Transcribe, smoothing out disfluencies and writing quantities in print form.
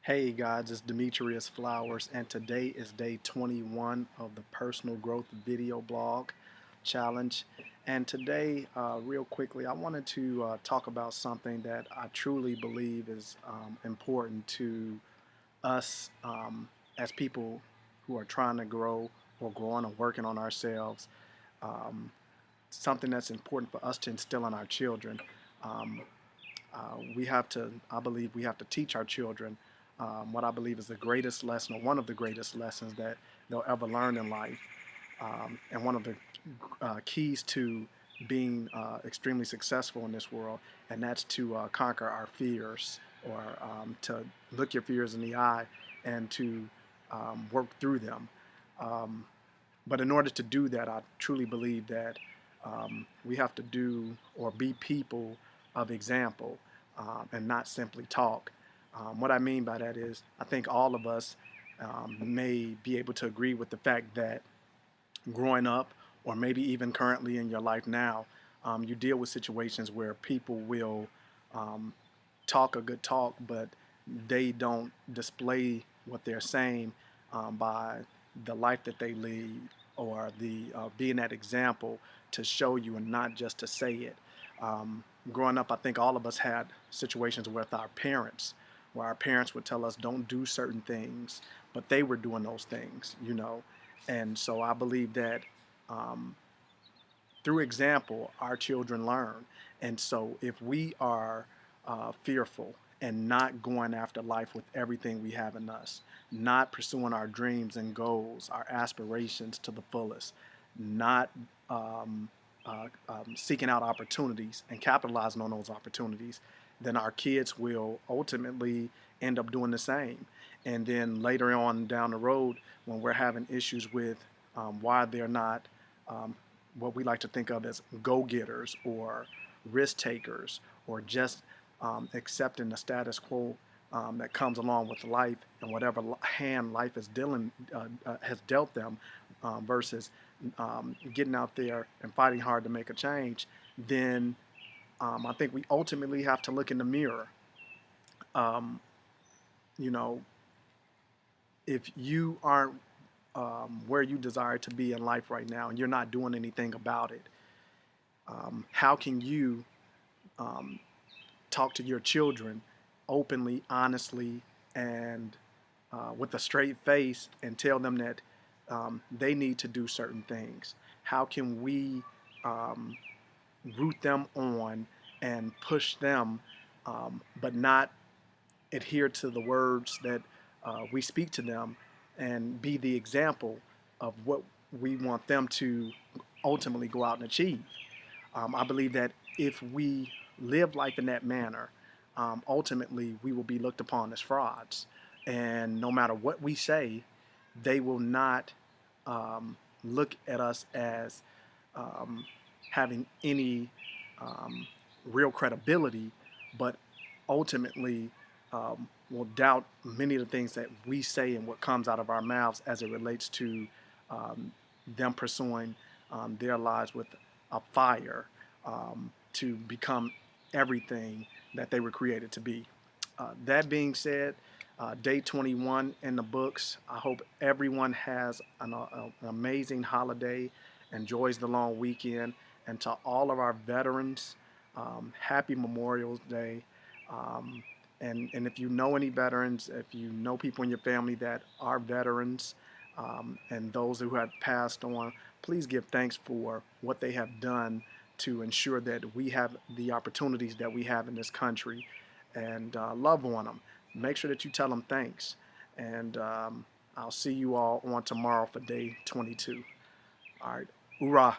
Hey guys, it's Demetrius Flowers, and today is day 21 of the Personal Growth Video Blog Challenge. And today, real quickly, I wanted to talk about something that I truly believe is important to us as people who are trying to grow or growing or working on ourselves. Um, Something that's important for us to instill in our children. Um, I believe we have to teach our children what I believe is the greatest lesson, or one of the greatest lessons that they'll ever learn in life, and one of the keys to being extremely successful in this world, and that's to conquer our fears, or to look your fears in the eye and to work through them. Um, but in order to do that, I truly believe that we have to do or be people of example and not simply talk. What I mean by that is, I think all of us may be able to agree with the fact that growing up, or maybe even currently in your life now, you deal with situations where people will um, talk a good talk, but they don't display what they're saying by the life that they lead, or the being that example to show you and not just to say it. Growing up, I think all of us had situations with our parents where our parents would tell us don't do certain things, but they were doing those things. And so I believe that um, through example, our children learn. And so if we are fearful and not going after life with everything we have in us, not pursuing our dreams and goals, our aspirations to the fullest, not seeking out opportunities and capitalizing on those opportunities, then our kids will ultimately end up doing the same. And then later on down the road, when we're having issues with why they're not um, what we like to think of as go-getters or risk takers, or just accepting the status quo that comes along with life and whatever hand life has dealt them, versus getting out there and fighting hard to make a change, then I think we ultimately have to look in the mirror. Um, you know, if you aren't where you desire to be in life right now and you're not doing anything about it, how can you um, talk to your children openly, honestly, and with a straight face and tell them that they need to do certain things? How can we um, root them on and push them, but not adhere to the words that we speak to them, and be the example of what we want them to ultimately go out and achieve? I believe that if we live life in that manner, ultimately we will be looked upon as frauds. And no matter what we say, they will not look at us as um, having any um, real credibility, but ultimately will doubt many of the things that we say and what comes out of our mouths as it relates to um, them pursuing their lives with a fire to become everything that they were created to be. That being said, day 21 in the books. I hope everyone has an amazing holiday, enjoys the long weekend, and to all of our veterans, happy Memorial Day. Um, and if you know any veterans, if you know people in your family that are veterans, and those who have passed on, please give thanks for what they have done to ensure that we have the opportunities that we have in this country, and love on them. Make sure that you tell them thanks. And I'll see you all on tomorrow for day 22. All right. Hoorah.